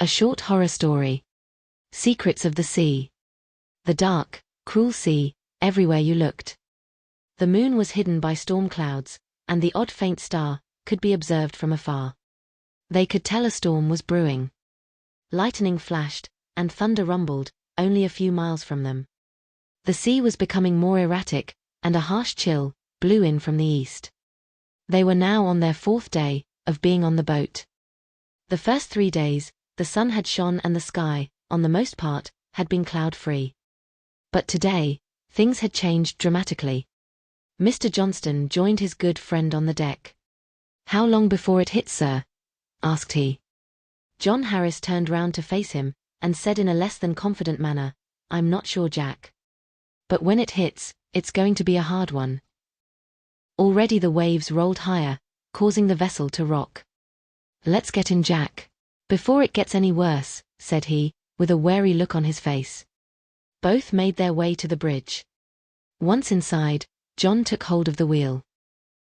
A short horror story. Secrets of the sea. The dark, cruel sea, everywhere you looked. The moon was hidden by storm clouds, and the odd faint star could be observed from afar. They could tell a storm was brewing. Lightning flashed, and thunder rumbled, only a few miles from them. The sea was becoming more erratic, and a harsh chill blew in from the east. They were now on their 4th day of being on the boat. The first 3 days, the sun had shone and the sky, on the most part, had been cloud-free. But today, things had changed dramatically. Mr. Johnston joined his good friend on the deck. "How long before it hits, sir?" asked he. John Harris turned round to face him, and said in a less than confident manner, "I'm not sure, Jack. But when it hits, it's going to be a hard one." Already the waves rolled higher, causing the vessel to rock. "Let's get in, Jack, before it gets any worse," said he, with a wary look on his face. Both made their way to the bridge. Once inside, John took hold of the wheel.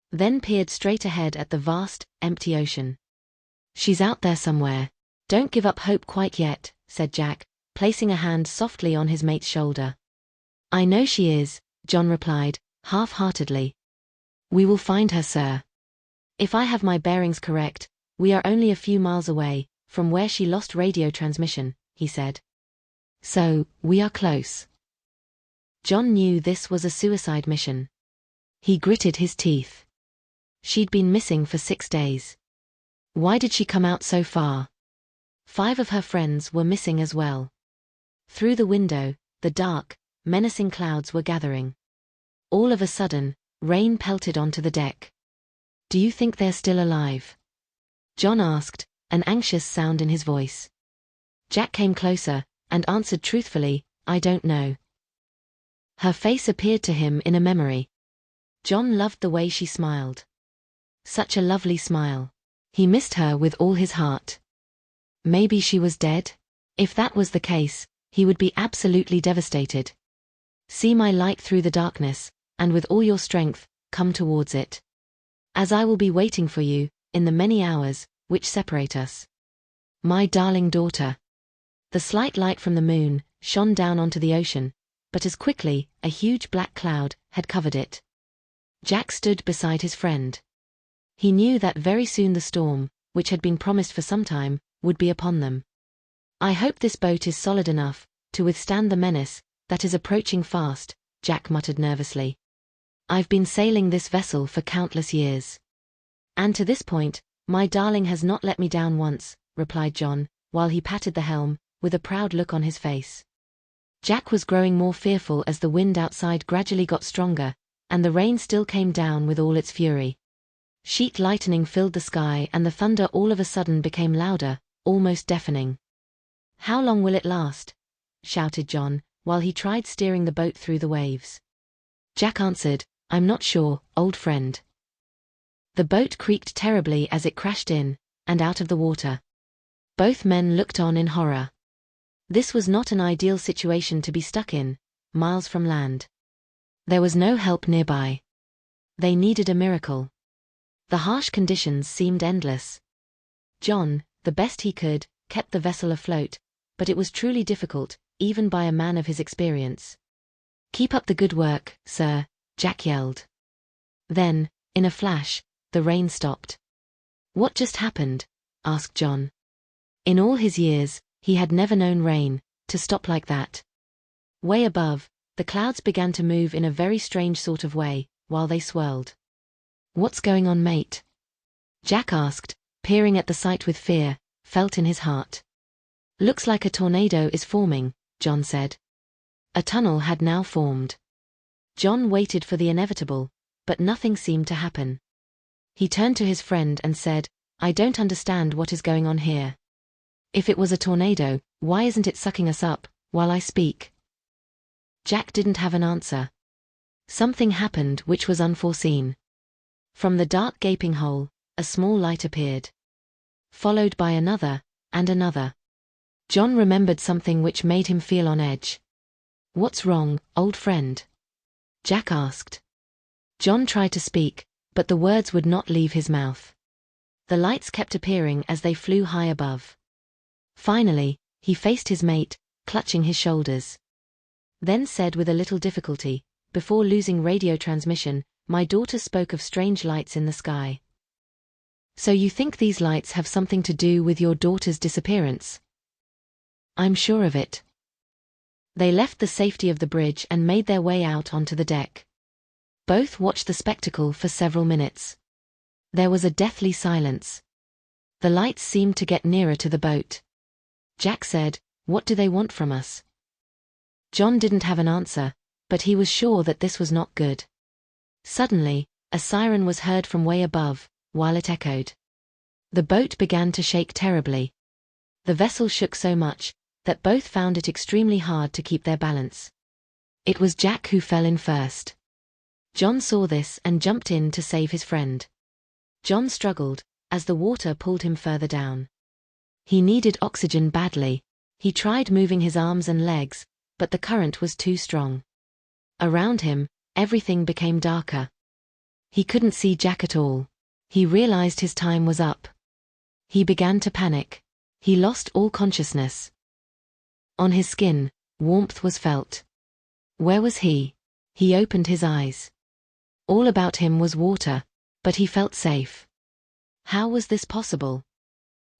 Then peered straight ahead at the vast, empty ocean. "She's out there somewhere. Don't give up hope quite yet," said Jack, placing a hand softly on his mate's shoulder. "I know she is," John replied, half-heartedly. "We will find her, sir. If I have my bearings correct, we are only a few miles away from where she lost radio transmission," he said. "So, we are close." John knew this was a suicide mission. He gritted his teeth. She'd been missing for 6 days. Why did she come out so far? 5 of her friends were missing as well. Through the window, the dark, menacing clouds were gathering. All of a sudden, rain pelted onto the deck. "Do you think they're still alive?" John asked, an anxious sound in his voice. Jack came closer, and answered truthfully, "I don't know." Her face appeared to him in a memory. John loved the way she smiled. Such a lovely smile. He missed her with all his heart. Maybe she was dead? If that was the case, he would be absolutely devastated. "See my light through the darkness, and with all your strength, come towards it. As I will be waiting for you, in the many hours which separate us. My darling daughter." The slight light from the moon shone down onto the ocean, but as quickly, a huge black cloud had covered it. Jack stood beside his friend. He knew that very soon the storm, which had been promised for some time, would be upon them. "I hope this boat is solid enough to withstand the menace that is approaching fast," Jack muttered nervously. "I've been sailing this vessel for countless years. And to this point, my darling has not let me down once," replied John, while he patted the helm, with a proud look on his face. Jack was growing more fearful as the wind outside gradually got stronger, and the rain still came down with all its fury. Sheet lightning filled the sky and the thunder all of a sudden became louder, almost deafening. "How long will it last?" shouted John, while he tried steering the boat through the waves. Jack answered, "I'm not sure, old friend." The boat creaked terribly as it crashed in and out of the water. Both men looked on in horror. This was not an ideal situation to be stuck in, miles from land. There was no help nearby. They needed a miracle. The harsh conditions seemed endless. John, the best he could, kept the vessel afloat, but it was truly difficult, even by a man of his experience. "Keep up the good work, sir," Jack yelled. Then, in a flash, the rain stopped. "What just happened?" asked John. In all his years, he had never known rain to stop like that. Way above, the clouds began to move in a very strange sort of way, while they swirled. "What's going on, mate?" Jack asked, peering at the sight with fear felt in his heart. "Looks like a tornado is forming," John said. A tunnel had now formed. John waited for the inevitable, but nothing seemed to happen. He turned to his friend and said, "I don't understand what is going on here. If it was a tornado, why isn't it sucking us up while I speak?" Jack didn't have an answer. Something happened which was unforeseen. From the dark gaping hole, a small light appeared. Followed by another, and another. John remembered something which made him feel on edge. "What's wrong, old friend?" Jack asked. John tried to speak, but the words would not leave his mouth. The lights kept appearing as they flew high above. Finally, he faced his mate, clutching his shoulders. Then said with a little difficulty, before losing radio transmission, "My daughter spoke of strange lights in the sky." "So you think these lights have something to do with your daughter's disappearance?" "I'm sure of it." They left the safety of the bridge and made their way out onto the deck. Both watched the spectacle for several minutes. There was a deathly silence. The lights seemed to get nearer to the boat. Jack said, "What do they want from us?" John didn't have an answer, but he was sure that this was not good. Suddenly, a siren was heard from way above, while it echoed. The boat began to shake terribly. The vessel shook so much that both found it extremely hard to keep their balance. It was Jack who fell in first. John saw this and jumped in to save his friend. John struggled, as the water pulled him further down. He needed oxygen badly. He tried moving his arms and legs, but the current was too strong. Around him, everything became darker. He couldn't see Jack at all. He realized his time was up. He began to panic. He lost all consciousness. On his skin, warmth was felt. Where was he? He opened his eyes. All about him was water, but he felt safe. How was this possible?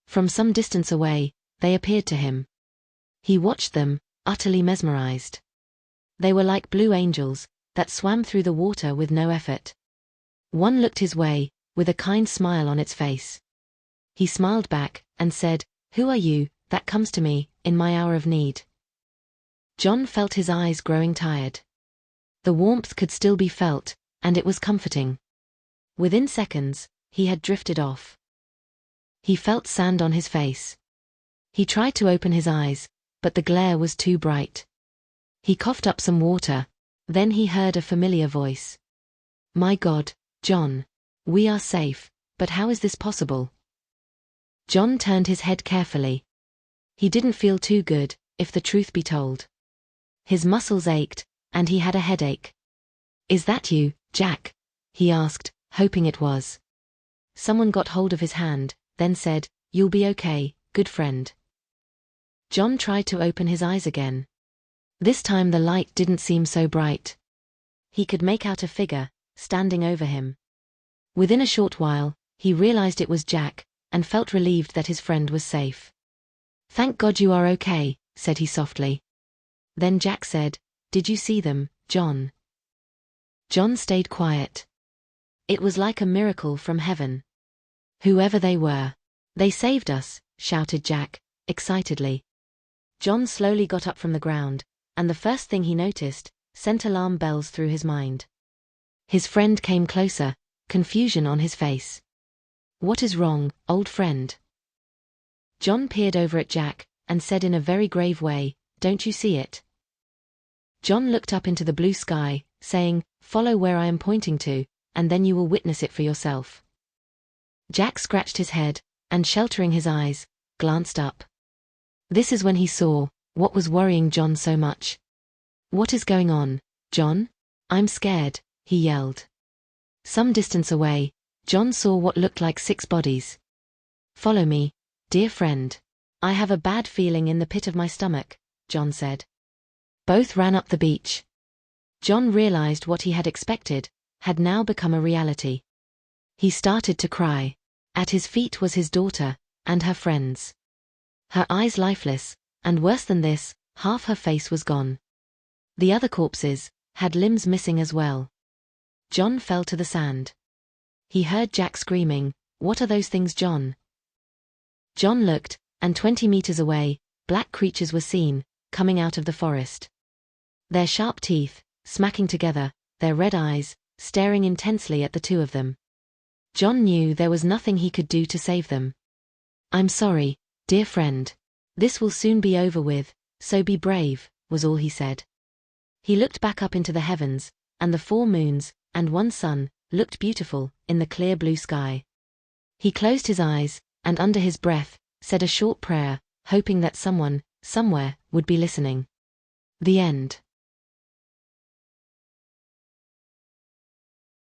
From some distance away, they appeared to him. He watched them, utterly mesmerized. They were like blue angels that swam through the water with no effort. One looked his way, with a kind smile on its face. He smiled back and said, "Who are you that comes to me in my hour of need?" John felt his eyes growing tired. The warmth could still be felt, and it was comforting. Within seconds, he had drifted off. He felt sand on his face. He tried to open his eyes, but the glare was too bright. He coughed up some water. Then he heard a familiar voice. "My God, John. We are safe, but how is this possible?" John turned his head carefully. He didn't feel too good, if the truth be told. His muscles ached, and he had a headache. "Is that you, Jack?" he asked, hoping it was. Someone got hold of his hand, then said, "You'll be okay, good friend." John tried to open his eyes again. This time the light didn't seem so bright. He could make out a figure, standing over him. Within a short while, he realized it was Jack, and felt relieved that his friend was safe. "Thank God you are okay," said he softly. Then Jack said, "Did you see them, John?" John stayed quiet. It was like a miracle from heaven. "Whoever they were. They saved us," shouted Jack, excitedly. John slowly got up from the ground, and the first thing he noticed sent alarm bells through his mind. His friend came closer, confusion on his face. "What is wrong, old friend?" John peered over at Jack, and said in a very grave way, "Don't you see it?" John looked up into the blue sky, saying, "Follow where I am pointing to, and then you will witness it for yourself." Jack scratched his head, and sheltering his eyes, glanced up. This is when he saw what was worrying John so much. "What is going on, John? I'm scared," he yelled. Some distance away, John saw what looked like 6 bodies. "Follow me, dear friend. I have a bad feeling in the pit of my stomach," John said. Both ran up the beach. John realized what he had expected had now become a reality. He started to cry. At his feet was his daughter, and her friends. Her eyes lifeless, and worse than this, half her face was gone. The other corpses had limbs missing as well. John fell to the sand. He heard Jack screaming, "What are those things, John?" John looked, and 20 meters away, black creatures were seen, coming out of the forest. Their sharp teeth, smacking together, their red eyes, staring intensely at the two of them. John knew there was nothing he could do to save them. "I'm sorry, dear friend. This will soon be over with, so be brave," was all he said. He looked back up into the heavens, and the 4 moons, and 1 sun, looked beautiful in the clear blue sky. He closed his eyes, and under his breath, said a short prayer, hoping that someone, somewhere, would be listening. The end.